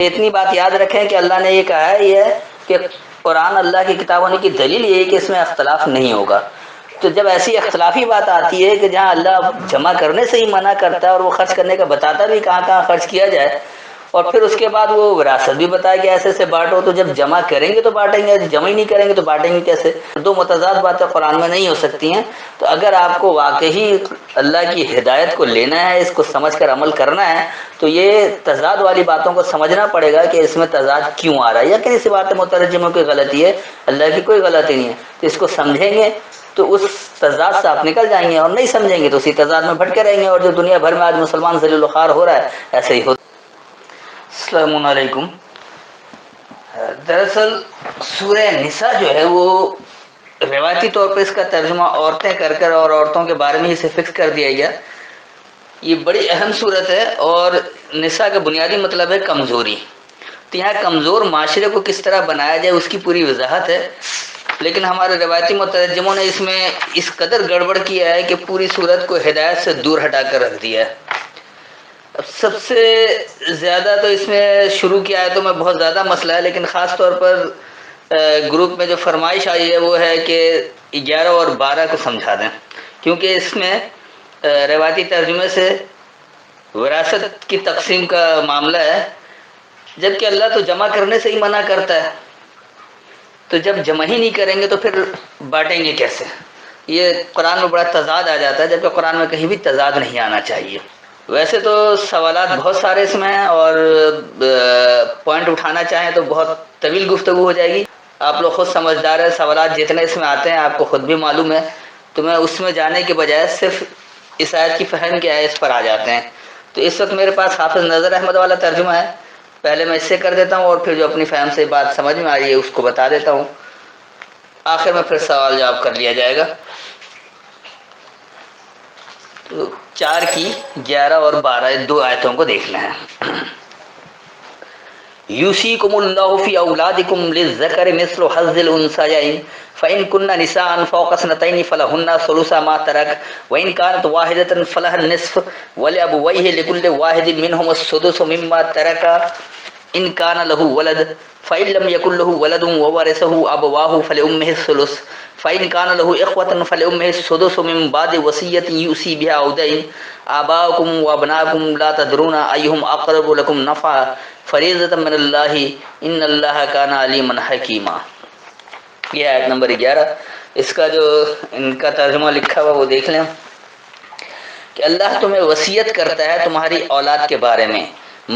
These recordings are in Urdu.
اتنی بات یاد رکھیں کہ اللہ نے یہ کہا ہے یہ کہ قرآن اللہ کی کتاب ہونے کی دلیل یہ ہے کہ اس میں اختلاف نہیں ہوگا۔ تو جب ایسی اختلافی بات آتی ہے کہ جہاں اللہ جمع کرنے سے ہی منع کرتا ہے اور وہ خرچ کرنے کا بتاتا بھی کہاں کہاں خرچ کیا جائے، اور پھر اس کے بعد وہ وراثت بھی بتایا کہ ایسے ایسے بانٹو، تو جب جمع کریں گے تو بانٹیں گے، جمع ہی نہیں کریں گے تو بانٹیں گے کیسے؟ دو متضاد باتیں قرآن میں نہیں ہو سکتی ہیں۔ تو اگر آپ کو واقعی اللہ کی ہدایت کو لینا ہے، اس کو سمجھ کر عمل کرنا ہے، تو یہ تضاد والی باتوں کو سمجھنا پڑے گا کہ اس میں تضاد کیوں آ رہا ہے، یا کہیں سی بات مترجموں کی غلطی ہے، اللہ کی کوئی غلطی نہیں ہے۔ تو اس کو سمجھیں گے تو اس تضاد سے آپ نکل جائیں گے، اور نہیں سمجھیں گے تو اسی تضاد میں بھٹکے رہیں گے، اور جو دنیا بھر میں آج مسلمان ذلیل و خوار ہو رہا ہے ایسے ہی ہوتا۔ السلام علیکم۔ دراصل سورہ نساء جو ہے وہ روایتی طور پر اس کا ترجمہ عورتیں کر کر اور عورتوں کے بارے میں اسے فکس کر دیا گیا۔ یہ بڑی اہم صورت ہے، اور نساء کا بنیادی مطلب ہے کمزوری۔ تو یہاں کمزور معاشرے کو کس طرح بنایا جائے اس کی پوری وضاحت ہے، لیکن ہمارے روایتی مترجموں نے اس میں اس قدر گڑبڑ کیا ہے کہ پوری صورت کو ہدایت سے دور ہٹا کر رکھ دیا ہے۔ اب سب سے زیادہ تو اس میں شروع کی آیتوں میں بہت زیادہ مسئلہ ہے، لیکن خاص طور پر گروپ میں جو فرمائش آئی ہے وہ ہے کہ 11 اور 12 کو سمجھا دیں، کیونکہ اس میں روایتی ترجمے سے وراثت کی تقسیم کا معاملہ ہے، جبکہ اللہ تو جمع کرنے سے ہی منع کرتا ہے۔ تو جب جمع ہی نہیں کریں گے تو پھر بانٹیں گے کیسے؟ یہ قرآن میں بڑا تضاد آ جاتا ہے، جبکہ قرآن میں کہیں بھی تضاد نہیں آنا چاہیے۔ ویسے تو سوالات بہت سارے اس میں ہیں، اور پوائنٹ اٹھانا چاہیں تو بہت طویل گفتگو ہو جائے گی۔ آپ لوگ خود سمجھدار ہیں، سوالات جتنے اس میں آتے ہیں آپ کو خود بھی معلوم ہے، تو میں اس میں جانے کے بجائے صرف اس آیت کی فہم کے آیت پر آ جاتے ہیں۔ تو اس وقت میرے پاس حافظ نظر احمد والا ترجمہ ہے، پہلے میں اس سے کر دیتا ہوں، اور پھر جو اپنی فہم سے بات سمجھ میں آ رہی ہے اس کو بتا دیتا ہوں، آخر میں پھر سوال جواب کر لیا جائے گا۔ تو 4 کی 11 اور 12 دو آیتوں کو دیکھنا ہے۔ یوصیکم اللہ فی اولادکم للذکر مثل حظ الانثیین فإن کن نساء فوق اثنتین فلہن ثلث ما ترک وإن كانت واحدة فلها النصف ولأبویہ لكل واحد منہم السدس مما ترک ان كان له ولد فإن لم يكن له ولد وورثه أبواه فلأمه الثلث فإن كان له إخوة فلأمه السدس من بعد وصية يوصي بها أو دين آباؤكم وأبناؤكم لا تدرون أيهم أقرب لكم نفعا فریضۃ من اللہ ان اللہ کان علیما حکیما۔ یہ آیت نمبر 11، اس کا جو ان کا ترجمہ لکھا ہوا وہ دیکھ لیں کہ اللہ تمہیں وصیت کرتا ہے تمہاری اولاد کے بارے میں،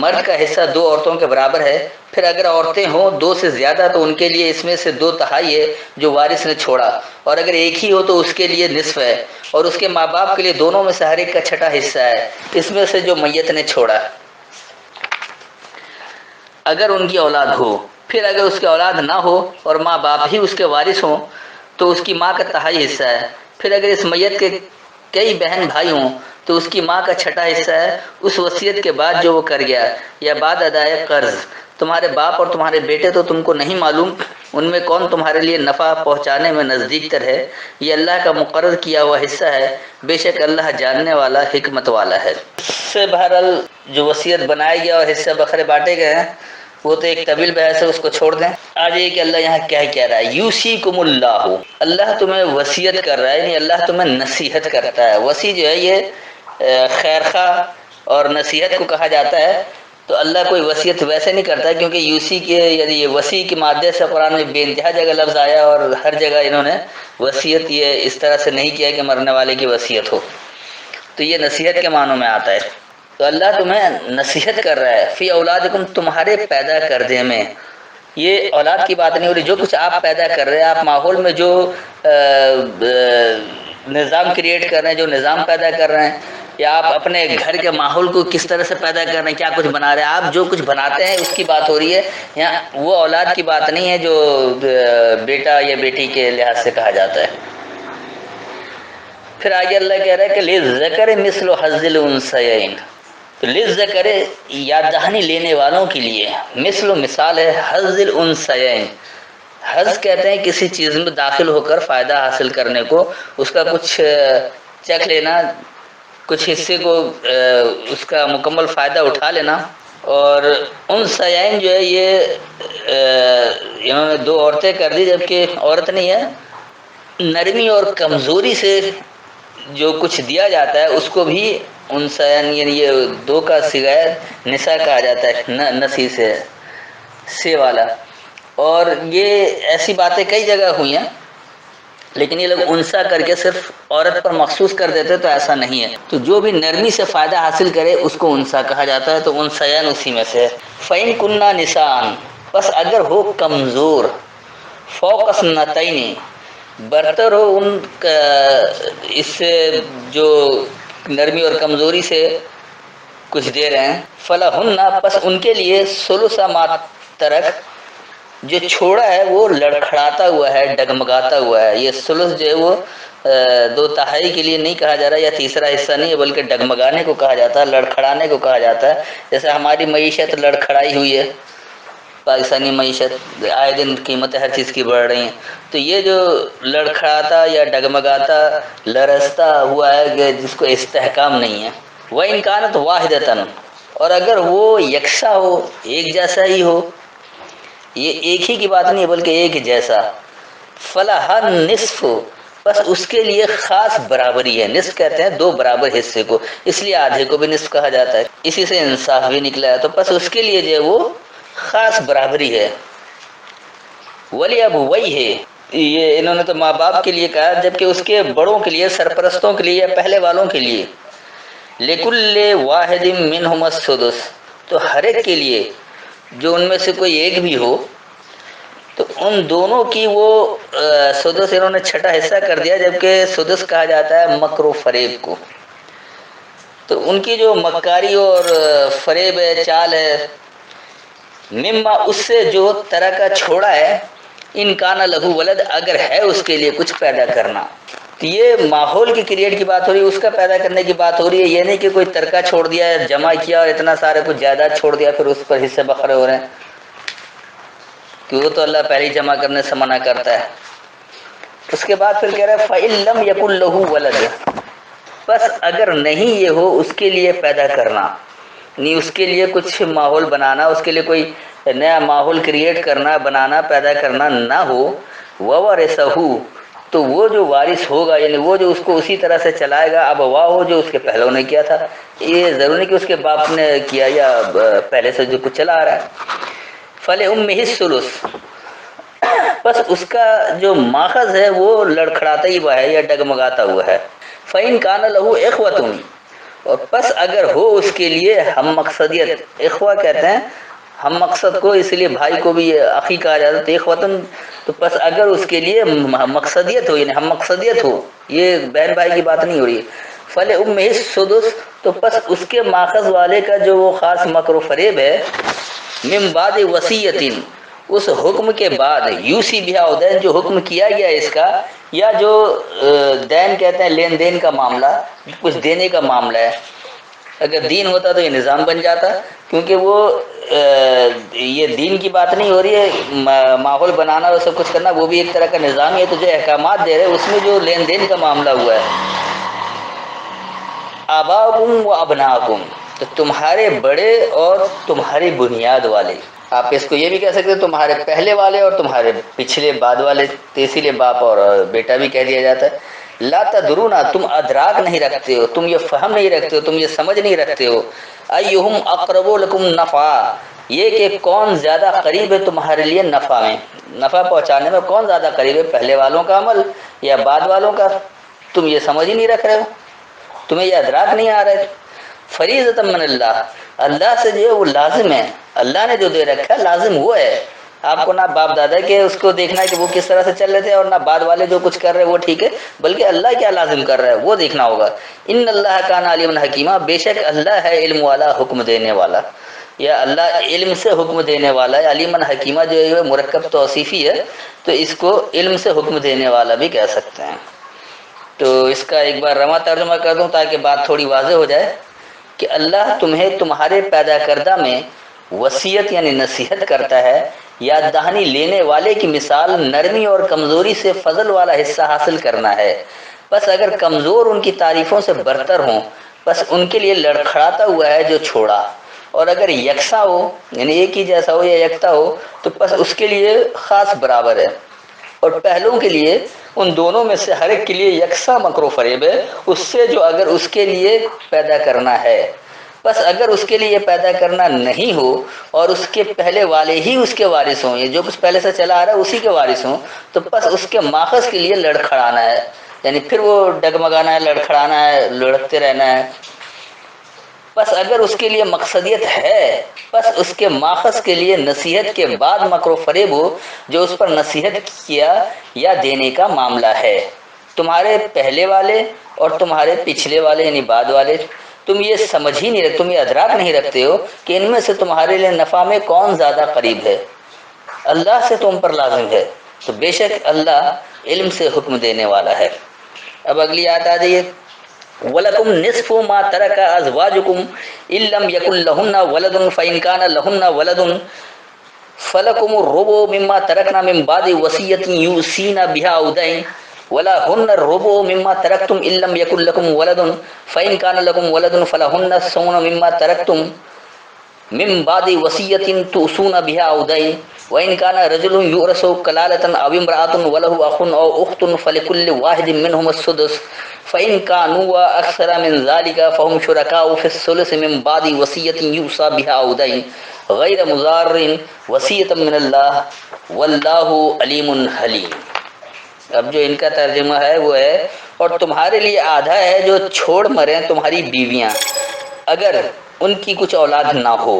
مرد کا حصہ 2 عورتوں کے برابر ہے، پھر اگر عورتیں ہوں 2 سے زیادہ تو ان کے لیے اس میں سے 2/3 ہے جو وارث نے چھوڑا، اور اگر ایک ہی ہو تو اس کے لیے نصف ہے، اور اس کے ماں باپ کے لیے دونوں میں سے ہر ایک کا 1/6 حصہ ہے اس میں سے جو میت نے چھوڑا، اگر ان کی اولاد ہو۔ پھر اگر اس کی اولاد نہ ہو اور ماں باپ ہی اس کے وارث ہوں تو اس کی ماں کا 3/4 حصہ ہے، پھر اگر اس میت کے کئی بہن بھائی ہوں تو اس کی ماں کا 1/6 حصہ ہے اس وصیت کے بعد جو وہ کر گیا، یا بعد ادائے قرض۔ تمہارے باپ اور تمہارے بیٹے تو تم کو نہیں معلوم ان میں کون تمہارے لیے نفع پہنچانے میں نزدیک تر ہے، یہ اللہ کا مقرر کیا ہوا حصہ ہے، بے شک اللہ جاننے والا حکمت والا ہے۔ سے بہرحال جو وصیت بنائی گیا اور حصہ بکھرے بانٹے گئے ہیں وہ تو ایک طویل بحث ہے، اس کو چھوڑ دیں۔ آج یہ کہ اللہ یہاں کیا کہہ رہا ہے، یوصیکم اللہ، اللہ تمہیں وصیت کر رہا ہے، یعنی اللہ تمہیں نصیحت کرتا ہے۔ وصی جو ہے یہ خیر خواہ اور نصیحت کو کہا جاتا ہے، تو اللہ کوئی وصیت ویسے نہیں کرتا کیونکہ یوصی کے یعنی یہ وصی کے مادے سے قرآن میں بے انتہا جگہ لفظ آیا، اور ہر جگہ انہوں نے وصیت یہ اس طرح سے نہیں کیا کہ مرنے والے کی وصیت ہو، تو یہ نصیحت کے معنوں میں آتا ہے۔ تو اللہ تمہیں نصیحت کر رہا ہے فی اولادکم، تمہارے پیدا کردے میں۔ یہ اولاد کی بات نہیں ہو رہی، جو کچھ آپ پیدا کر رہے ہیں، آپ ماحول میں جو نظام کریٹ کر رہے ہیں، جو نظام پیدا کر رہے ہیں، یا آپ اپنے گھر کے ماحول کو کس طرح سے پیدا کر رہے ہیں، کیا کچھ بنا رہے ہیں، آپ جو کچھ بناتے ہیں اس کی بات ہو رہی ہے یہاں، وہ اولاد کی بات نہیں ہے جو بیٹا یا بیٹی کے لحاظ سے کہا جاتا ہے۔ پھر آگے اللہ کہہ رہا ہے کہ للذکر مثل حظ الانثیین، تو للذکر یاد دہانی لینے والوں کے لیے، مثل مثال ہے حظ الانثیین، حظ کہتے ہیں کسی چیز میں داخل ہو کر فائدہ حاصل کرنے کو، اس کا کچھ چکھ لینا، کچھ حصے کو اس کا مکمل فائدہ اٹھا لینا، اور ان سیائن جو ہے یہ انہوں نے دو عورتیں کر دی، جبکہ عورت نہیں ہے، نرمی اور کمزوری سے جو کچھ دیا جاتا ہے اس کو بھی ان سیائن، یعنی یہ دو کا صیغہ نساء کہا جاتا ہے، نسی سے والا۔ اور یہ ایسی باتیں کئی جگہ ہوئی ہیں، لیکن یہ لوگ انسا کر کے صرف عورت پر مخصوص کر دیتے، تو ایسا نہیں ہے۔ تو جو بھی نرمی سے فائدہ حاصل کرے اس کو انسا کہا جاتا ہے، تو انسیان اسی میں سے ہے۔ فَإِن كُنَّا نِسَاءً، بس اگر ہو کمزور، فوق اثنتین، برتر ہو ان کا اس سے جو نرمی اور کمزوری سے کچھ دے رہے ہیں، فَلَهُنَّ، پس ان کے لیے ثلث ما ترک، جو چھوڑا ہے وہ لڑکھڑاتا ہوا ہے، ڈگمگاتا ہوا ہے۔ یہ ثلث جو ہے وہ دو تہائی کے لیے نہیں کہا جا رہا، یا تیسرا حصہ نہیں ہے، بلکہ ڈگمگانے کو کہا جاتا ہے، لڑکھڑانے کو کہا جاتا ہے۔ جیسے ہماری معیشت لڑکھڑائی ہوئی ہے، پاکستانی معیشت آئے دن قیمتیں ہر چیز کی بڑھ رہی ہیں، تو یہ جو لڑکھڑاتا یا ڈگمگاتا لرزتا ہوا ہے کہ جس کو استحکام نہیں ہے۔ وَإِنْ كَانَتْ وَاحِدَةً، اور اگر وہ یکساں ہو، ایک جیسا ہی ہو، یہ ایک ہی کی بات نہیں بلکہ ایک جیسا، فَلَهَا النِّصْفُ، بس اس کے لیے خاص برابری ہے۔ نصف کہتے ہیں دو برابر حصے کو، اس لیے آدھے کو بھی نصف کہا جاتا ہے، اسی سے انصاف بھی نکلا ہے، تو بس اس کے لیے جو ہے وہ خاص برابری ہے۔ وَلِأَبْوَيْهِ، یہ انہوں نے تو ماں باپ کے لیے کہا، جبکہ اس کے بڑوں کے لیے، سرپرستوں کے لیے یا پہلے والوں کے لیے، لِكُلِّ وَاحِدٍ مِّنْهُمَا السُّدُسُ، تو ہر ایک کے لیے جو ان میں سے کوئی ایک بھی ہو، تو ان دونوں کی وہ سدس، انہوں نے چھٹا حصہ کر دیا، جبکہ سدس کہا جاتا ہے مکر و فریب کو۔ تو ان کی جو مکاری اور فریب ہے، چال ہے، مما، اس سے جو طرح کا چھوڑا ہے، ان کان لہو ولد، اگر ہے اس کے لیے کچھ پیدا کرنا، تو یہ ماحول کی کریٹ کی بات ہو رہی ہے، اس کا پیدا کرنے کی بات ہو رہی ہے، یہ نہیں کہ کوئی ترکہ چھوڑ دیا ہے، جمع کیا اور اتنا سارے کچھ جائیداد چھوڑ دیا پھر اس پر حصے بکھرے ہو رہے ہیں، کہ وہ تو اللہ پہلے جمع کرنے سے منع کرتا ہے۔ اس کے بعد پھر کہہ رہا ہے فَإِن لَمْ يَكُنْ لَهُ وَلَدٌ، بس اگر نہیں یہ ہو اس کے لیے پیدا کرنا، نہیں اس کے لیے کچھ ماحول بنانا، اس کے لیے کوئی نیا ماحول کریٹ کرنا، بنانا، پیدا کرنا نہ ہو، وَوَرِثَهُ، تو وہ جو وارث ہوگا، یعنی وہ جو اس کو اسی طرح سے چلائے گا، اب واہ ہو جو اس کے پہلوں نے کیا تھا، یہ ضروری نہیں کہ اس کے باپ نے کیا یا پہلے سے جو کچھ چلا آ رہا ہے۔ فَلِأُمِّهِ الثُّلُثُ، بس اس کا جو ماخذ ہے وہ لڑکھڑاتا ہی ہوا ہے یا ڈگمگاتا ہوا ہے۔ فَإِن كَانَ لَهُ إِخْوَةٌ، اور پس اگر ہو اس کے لیے ہم مقصدیت، اخوہ کہتے ہیں ہم مقصد کو، اس لیے بھائی کو بھی اخی کہا جاتا ہے، تو اخوتن، تو پس اگر اس کے لیے مقصدیت ہو، یعنی ہم مقصدیت ہو، یہ بہن بھائی کی بات نہیں ہو رہی ہے، فَلِأُمِّهِ السُّدُسُ، تو پس اس کے ماخذ والے کا جو وہ خاص مکر و فریب ہے، من بعد وصیۃ، اس حکم کے بعد، یوسی بہا دین، جو حکم کیا گیا اس کا، یا جو دین کہتے ہیں لین دین کا معاملہ، کچھ دینے کا معاملہ ہے، اگر دین ہوتا تو یہ نظام بن جاتا، کیونکہ وہ یہ دین کی بات نہیں ہو رہی ہے، ماحول بنانا اور سب کچھ کرنا وہ بھی ایک طرح کا نظام ہے، تو جو احکامات دے رہے ہیں اس میں جو لین دین کا معاملہ ہوا ہے، آباؤکم و ابناؤکم، تو تمہارے بڑے اور تمہاری بنیاد والے، آپ اس کو یہ بھی کہہ سکتے ہیں تمہارے پہلے والے اور تمہارے پچھلے بعد والے، تو اسی لیے باپ اور بیٹا بھی کہہ دیا جاتا ہے۔ لا تدرون، تم ادراک نہیں رکھتے ہو، تم یہ فہم نہیں رکھتے ہو، تم یہ سمجھ نہیں رکھتے ہو، ایہم اقرب لکم نفعا، یہ کہ کون زیادہ قریب ہے تمہارے لیے نفع میں، نفع پہنچانے میں کون زیادہ قریب ہے، پہلے والوں کا عمل یا بعد والوں کا، تم یہ سمجھ ہی نہیں رکھ رہے ہو، تمہیں یہ ادراک نہیں آ رہا ہے۔ فریضۃ من اللہ، اللہ سے جو ہے وہ لازم ہے، اللہ نے جو دے رکھا ہے لازم وہ ہے، آپ کو نہ باپ دادا کے اس کو دیکھنا ہے کہ وہ کس طرح سے چل رہے تھے، اور نہ بعد والے جو کچھ کر رہے ہیں وہ ٹھیک ہے، بلکہ اللہ کیا لازم کر رہا ہے وہ دیکھنا ہوگا۔ ان اللہ کان علیما حکیما، بے شک اللہ ہے علم والا، حکم دینے والا، یا اللہ علم سے حکم دینے والا ہے۔ علیما حکیمہ جو ہے مرکب توصیفی ہے، تو اس کو علم سے حکم دینے والا بھی کہہ سکتے ہیں۔ تو اس کا ایک بار رواں ترجمہ کر دوں تاکہ بات تھوڑی واضح ہو جائے، کہ اللہ تمہیں تمہارے پیدا کردہ میں وصیت یعنی نصیحت کرتا ہے، یاد دہانی لینے والے کی مثال نرمی اور کمزوری سے فضل والا حصہ حاصل کرنا ہے، بس اگر کمزور ان کی تعریفوں سے برتر ہوں، بس ان کے لیے لڑکھڑاتا ہوا ہے جو چھوڑا، اور اگر یکساں ہو یعنی ایک ہی جیسا ہو یا یکتا ہو تو بس اس کے لیے خاص برابر ہے، اور پہلوں کے لیے ان دونوں میں سے ہر ایک کے لیے یکساں مکر و فریب ہے اس سے جو اگر اس کے لیے پیدا کرنا ہے۔ بس اگر اس کے لیے پیدا کرنا نہیں ہو اور اس کے پہلے والے ہی اس کے وارث ہوں، یہ جو کچھ پہلے سے چلا آ رہا ہے اسی کے وارث ہوں، تو بس اس کے ماخذ کے لیے لڑکھڑانا ہے، یعنی پھر وہ ڈگمگانا ہے، لڑکھڑانا ہے، لڑکتے رہنا ہے۔ بس اگر اس کے لیے مقصدیت ہے، بس اس کے ماخذ کے لیے نصیحت کے بعد مکر و فریب ہو جو اس پر نصیحت کیا یا دینے کا معاملہ ہے۔ تمہارے پہلے والے اور تمہارے پچھلے والے یعنی بعد والے، تم یہ سمجھ ہی نہیں رکھتے، تم یہ ادراک نہیں رکھتے ہو کہ ان میں سے تمہارے لیے نفع میں کون زیادہ قریب ہے، اللہ سے تم پر لازم ہے، تو بے شک اللہ علم سے حکم دینے والا ہے۔ اب اگلی آیت آ جائیے، وَلَكُمْ نِصْفُ مَا تَرَكَ أَزْوَاجُكُمْ إِن لَّمْ يَكُن لَّهُنَّ وَلَدٌ فَإِن كَانَ لَهُنَّ وَلَدٌ فَلَكُمُ الرُّبُعُ مِمَّا تَرَكْنَ مِن بَعْدِ وَصِيَّةٍ يُوصِينَ بِهَا أَوْ دَيْنٍ وَلَهُنَّ الرُّبُعُ مِمَّا تَرَكْتُمْ إِن لَّمْ يَكُن لَّكُمْ وَلَدٌ فَإِن كَانَ لَكُمْ وَلَدٌ فَلَهُنَّ الثُّمُنُ مِمَّا تَرَكْتُمْ من بعد وصية توصون بها أو دين وإن كان رجل يورث كلالة أو امرأة وله أخ أو أخت فلكل واحد منهم السدس فإن كانوا أكثر من ذلك فهم شركاء في الثلث من بعد وصية يوصى بها أو دين غير مضار وصية من الله والله عليم حليم۔ اب جو ان کا ترجمہ ہے وہ ہے، اور تمہارے لیے آدھا ہے جو چھوڑ مریں تمہاری بیویاں اگر ان کی کچھ اولاد نہ ہو،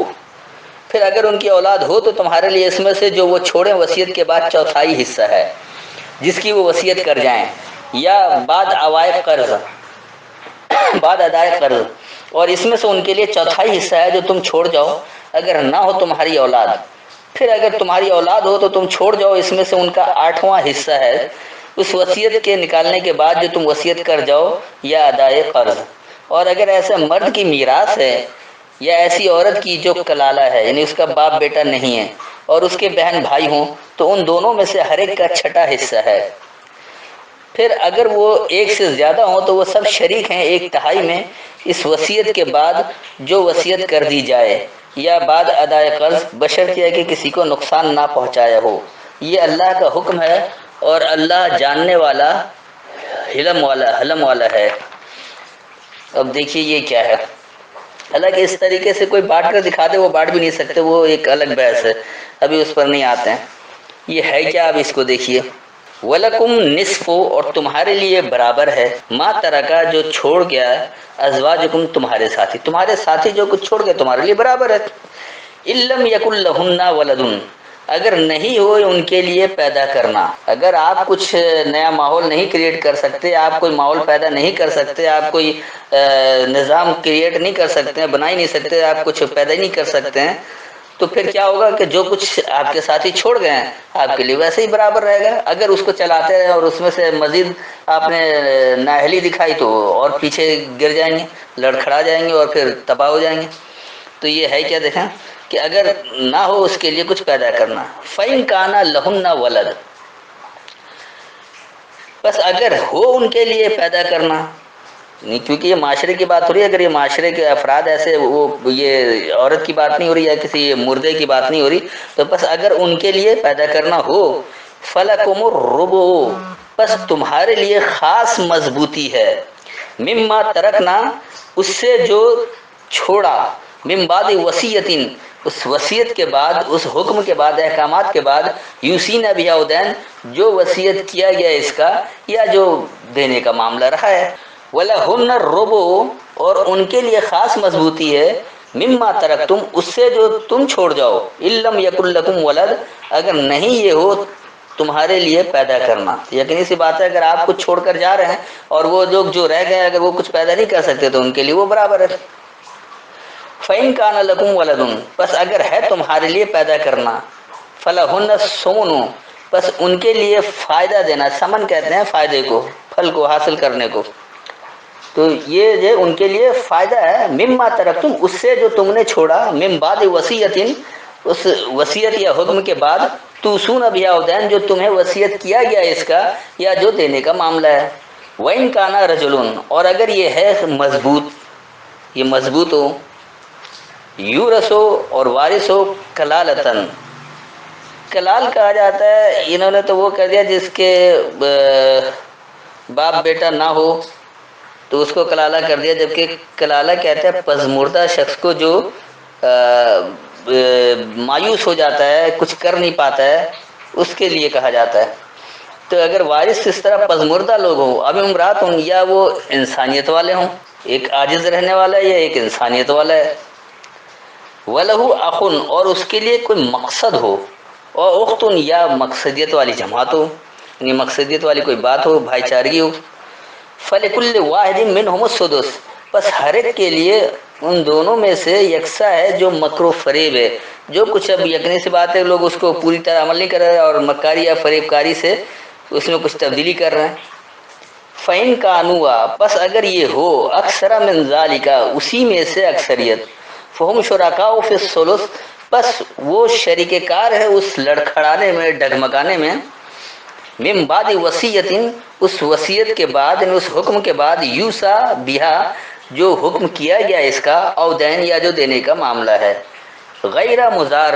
پھر اگر ان کی اولاد ہو تو تمہارے لیے اس میں سے جو وہ چھوڑیں وصیت کے بعد چوتھائی حصہ ہے جس کی وہ وصیت کر جائیں، یا بعد ادائے قرض، اور اس میں سے ان کے لیے چوتھائی حصہ ہے جو تم چھوڑ جاؤ اگر نہ ہو تمہاری اولاد، پھر اگر تمہاری اولاد ہو تو تم چھوڑ جاؤ اس میں سے ان کا 8واں حصہ ہے اس وصیت کے نکالنے کے بعد جو تم وصیت کر جاؤ یا ادائے قرض۔ اور اگر ایسے مرد کی میراث ہے یا ایسی عورت کی جو کلالہ ہے یعنی اس کا باپ بیٹا نہیں ہے اور اس کے بہن بھائی ہوں تو ان دونوں میں سے ہر ایک کا چھٹا حصہ ہے، پھر اگر وہ ایک سے زیادہ ہوں تو وہ سب شریک ہیں 1/3 میں اس وصیت کے بعد جو وصیت کر دی جائے یا بعد ادائے قرض، بشرطیہ کہ کسی کو نقصان نہ پہنچایا ہو۔ یہ اللہ کا حکم ہے اور اللہ جاننے والا حلم والا ہے۔ اب دیکھیے یہ کیا ہے، حالانکہ اس طریقے سے کوئی بانٹ کر دکھا دے وہ بانٹ بھی نہیں سکتے، وہ ایک الگ بحث ہے، ابھی اس پر نہیں آتے ہیں۔ یہ ہے کیا، اب اس کو دیکھیے، وَلَكُمْ نِصْفُ اور تمہارے لیے برابر ہے، ما ترکا جو چھوڑ گیا، ازواجکم تمہارے ساتھی جو کچھ چھوڑ گئے تمہارے لیے برابر ہے، ان لم یکن لہن ولد اگر نہیں ہو ان کے لیے پیدا کرنا، اگر آپ کچھ نیا ماحول نہیں کریٹ کر سکتے، آپ کوئی ماحول پیدا نہیں کر سکتے، آپ کوئی نظام کریٹ نہیں کر سکتے، بنا ہی نہیں سکتے، آپ کچھ پیدا ہی نہیں کر سکتے ہیں، تو پھر کیا ہوگا کہ جو کچھ آپ کے ساتھی چھوڑ گئے ہیں آپ کے لیے ویسے ہی برابر رہے گا۔ اگر اس کو چلاتے رہے اور اس میں سے مزید آپ نے نااہلی دکھائی تو اور پیچھے گر جائیں گے، لڑکھڑا جائیں گے اور پھر تباہ ہو جائیں گے۔ تو یہ ہے کیا، دیکھیں کہ اگر نہ ہو اس کے لیے کچھ پیدا کرنا، فَإِن كَانَ لَهُنَّ وَلَدٌ بس اگر ہو ان کے لیے پیدا کرنا، نہیں کیونکہ یہ معاشرے کی بات ہو رہی ہے، اگر یہ معاشرے کے افراد ایسے وہ یہ عورت کی بات نہیں ہو رہی یا کسی مردے کی بات نہیں ہو رہی، تو بس اگر ان کے لیے پیدا کرنا ہو، فَلَكُمُ الرُّبُعُ بس تمہارے لیے خاص مضبوطی ہے، مما ترکنا اس سے جو چھوڑا، من بعد وصیتن اس وصیت کے بعد، اس حکم کے بعد، احکامات کے بعد، یوسین بہا او دین جو وصیت کیا گیا اس کا یا جو دینے کا معاملہ رہا ہے، وَلَهُنَّ الرُّبُعُ اور ان کے لیے خاص مضبوطی ہے، مما ترکتم اس سے جو تم چھوڑ جاؤ، ان لم یکن لکم ولد اگر نہیں یہ ہو تمہارے لیے پیدا کرنا، یقینی سی بات ہے اگر آپ کچھ چھوڑ کر جا رہے ہیں اور وہ لوگ جو رہ گئے اگر وہ کچھ پیدا نہیں کر سکتے تو ان کے لیے وہ برابر ہے۔ فَإِن كَانَ لَكُمْ وَلَدٌ بس اگر ہے تمہارے لیے پیدا کرنا، فَلَهُنَّ الثُّمُنُ بس ان کے لیے فائدہ دینا، سمن کہتے ہیں فائدے کو، پھل کو حاصل کرنے کو، تو یہ جو ان کے لیے فائدہ ہے، مما ترکتم اس سے جو تم نے چھوڑا، من بعد وصیتن اس وصیت یا حکم کے بعد، توصون بہا او دین جو تمہیں وصیت کیا گیا اس کا یا جو دینے کا معاملہ ہے، وَإِن كَانَ رَجُلٌ اور اگر یہ ہے مضبوط، یہ مضبوط ہو، یورث ہو اور وارث ہو کلالتن، کلال کہا جاتا ہے، انہوں نے تو وہ کر دیا جس کے باپ بیٹا نہ ہو تو اس کو کلالہ کر دیا، جبکہ کلالہ کہتے ہیں پزمردہ شخص کو جو مایوس ہو جاتا ہے، کچھ کر نہیں پاتا ہے، اس کے لیے کہا جاتا ہے۔ تو اگر وارث اس طرح پزمردہ لوگ ہوں، اب امرات ہوں، یا وہ انسانیت والے ہوں، ایک عاجز رہنے والا ہے یا ایک انسانیت والا ہے، وَلَهُ أَخٌ، اور اس کے لیے کوئی مقصد ہو، اور اختن، یا مقصدیت والی جماعت ہو، یعنی مقصدیت والی کوئی بات ہو، بھائی چارگی ہو، فَلِكُلِّ وَاحِدٍ مِّنْهُمُ السُّدُسُ، بس ہر ایک کے لیے ان دونوں میں سے یکساں ہے جو مکر و فریب ہے، جو کچھ اب یقینی سی بات ہے لوگ اس کو پوری طرح عمل نہیں کر رہے اور مکاری یا فریب کاری سے اس میں کچھ تبدیلی کر رہے ہیں۔ فَإِن كَانُوا، پس اگر یہ ہو اکثر من ذَلِكَ، اسی میں سے اکثریت، فَهُمْ شُرَكَاءُ فِي الثُّلُثِ، بس وہ شریک کار ہے اس لڑکھڑانے میں، ڈگمگانے میں، من بعد وصیت، اس وصیت کے بعد، یعنی اس حکم کے بعد، یوسا بہا، جو حکم کیا گیا اس کا، او دین، یا جو دینے کا معاملہ ہے، غیر مضار،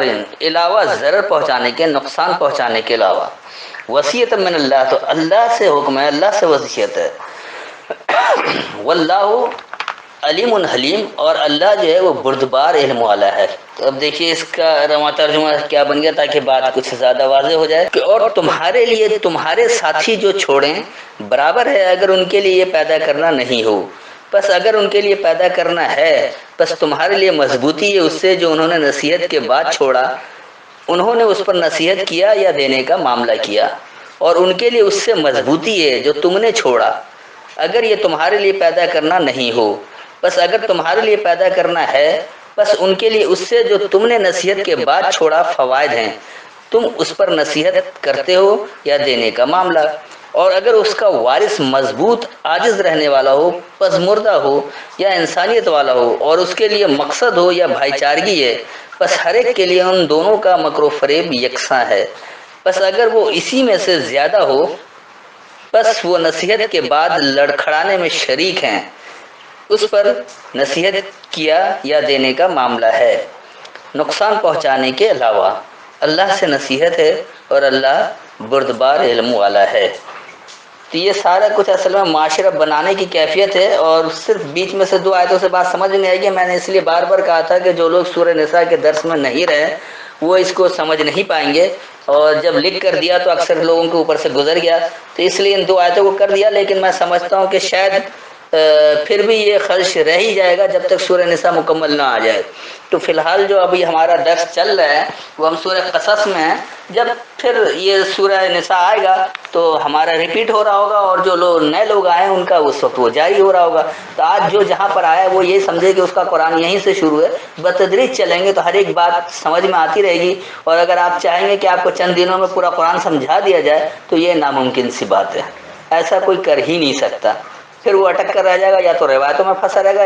علاوہ ضرر پہنچانے کے، نقصان پہنچانے کے علاوہ، وصیت من اللہ، تو اللہ سے حکم ہے، اللہ سے وصیت ہے، واللہ علیم حلیم، اور اللہ جو ہے وہ بردبار علم والا ہے۔ تو اب دیکھیے اس کا رواں ترجمہ کیا بن گیا تاکہ بات کچھ زیادہ واضح ہو جائے کہ اور تمہارے لیے تمہارے ساتھی جو چھوڑیں برابر ہے اگر ان کے لیے یہ پیدا کرنا نہیں ہو، بس اگر ان کے لیے پیدا کرنا ہے بس تمہارے لیے مضبوطی ہے اس سے جو انہوں نے نصیحت کے بعد چھوڑا، انہوں نے اس پر نصیحت کیا یا دینے کا معاملہ کیا، اور ان کے لیے اس سے مضبوطی ہے جو تم نے چھوڑا، اگر یہ تمہارے لیے پیدا کرنا نہیں ہو، بس اگر تمہارے لیے پیدا کرنا ہے بس ان کے لیے اس سے جو تم نے نصیحت کے بعد چھوڑا فوائد ہیں، تم اس پر نصیحت کرتے ہو یا دینے کا معاملہ، اور اگر اس کا وارث مضبوط عاجز رہنے والا ہو، پزمردہ ہو یا انسانیت والا ہو، اور اس کے لیے مقصد ہو یا بھائی چارگی ہے، بس ہر ایک کے لیے ان دونوں کا مکر و فریب یکساں ہے، بس اگر وہ اسی میں سے زیادہ ہو، بس وہ نصیحت کے بعد لڑکھڑانے میں شریک ہیں، اس پر نصیحت کیا یا دینے کا معاملہ ہے، نقصان پہنچانے کے علاوہ، اللہ سے نصیحت ہے اور اللہ بردبار علم والا ہے۔ تو یہ سارا کچھ اصل میں معاشرہ بنانے کی کیفیت ہے، اور صرف بیچ میں سے 2 آیتوں سے بات سمجھ نہیں آئے گی۔ میں نے اس لیے بار بار کہا تھا کہ جو لوگ سورہ نساء کے درس میں نہیں رہے وہ اس کو سمجھ نہیں پائیں گے، اور جب لکھ کر دیا تو اکثر لوگوں کے اوپر سے گزر گیا، تو اس لیے ان 2 آیتوں کو کر دیا، لیکن میں سمجھتا ہوں کہ شاید پھر بھی یہ خدش رہ ہی جائے گا جب تک سورہ نساء مکمل نہ آ جائے۔ تو فی الحال جو ابھی ہمارا درس چل رہا ہے وہ ہم سورہ قصص میں ہیں، جب پھر یہ سورہ نساء آئے گا تو ہمارا ریپیٹ ہو رہا ہوگا، اور جو لوگ نئے لوگ آئے ہیں ان کا اس وقت وہ جاری ہو رہا ہوگا۔ تو آج جو جہاں پر آیا ہے وہ یہ سمجھے کہ اس کا قرآن یہیں سے شروع ہے، بتدریج چلیں گے تو ہر ایک بات سمجھ میں آتی رہے گی، اور اگر آپ چاہیں گے کہ آپ کو چند دنوں میں پورا قرآن سمجھا دیا جائے تو یہ ناممکن سی بات ہے، ایسا کوئی کر ہی نہیں سکتا، پھر وہ اٹک کر رہ جائے گا، یا تو روایتوں میں پھنسا رہے گا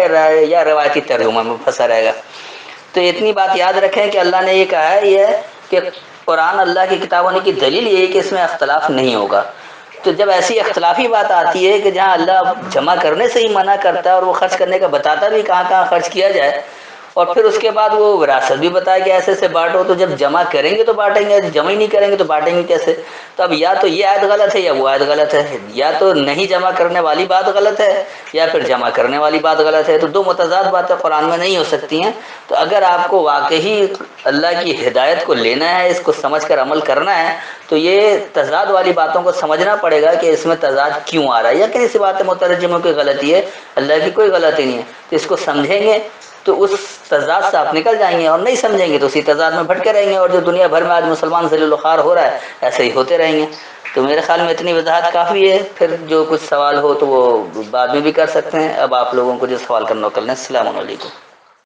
یا روایتی ترجمہ میں پھنسا رہے گا۔ تو اتنی بات یاد رکھیں کہ اللہ نے یہ کہا ہے یہ کہ قرآن اللہ کی کتاب ہونے کی دلیل یہ ہے کہ اس میں اختلاف نہیں ہوگا۔ تو جب ایسی اختلافی بات آتی ہے کہ جہاں اللہ جمع کرنے سے ہی منع کرتا ہے اور وہ خرچ کرنے کا بتاتا بھی کہاں کہاں خرچ کیا جائے، اور پھر اس کے بعد وہ وراثت بھی بتایا کہ ایسے سے بانٹو، تو جب جمع کریں گے تو بانٹیں گے، جمع ہی نہیں کریں گے تو بانٹیں گے کیسے؟ تو اب یا تو یہ آیت غلط ہے یا وہ آیت غلط ہے، یا تو نہیں جمع کرنے والی بات غلط ہے یا پھر جمع کرنے والی بات غلط ہے، تو 2 متضاد باتیں قرآن میں نہیں ہو سکتی ہیں۔ تو اگر آپ کو واقعی اللہ کی ہدایت کو لینا ہے، اس کو سمجھ کر عمل کرنا ہے، تو یہ تضاد والی باتوں کو سمجھنا پڑے گا کہ اس میں تضاد کیوں آ رہا ہے، یا کہ اس بات مترجموں کی غلطی ہے، اللہ کی کوئی غلطی نہیں ہے۔ تو اس کو سمجھیں گے تو اس تضاد سے آپ نکل جائیں گے، اور نہیں سمجھیں گے تو اسی تضاد میں بھٹکے رہیں گے، اور جو دنیا بھر میں آج مسلمان ذلیل و خوار ہو رہا ہے ایسے ہی ہوتے رہیں گے۔ تو میرے خیال میں اتنی وضاحت کافی ہے، پھر جو کچھ سوال ہو تو وہ بعد میں بھی کر سکتے ہیں۔ اب آپ لوگوں کو جو سوال کرنا ہو کر لیں۔ السلام علیکم۔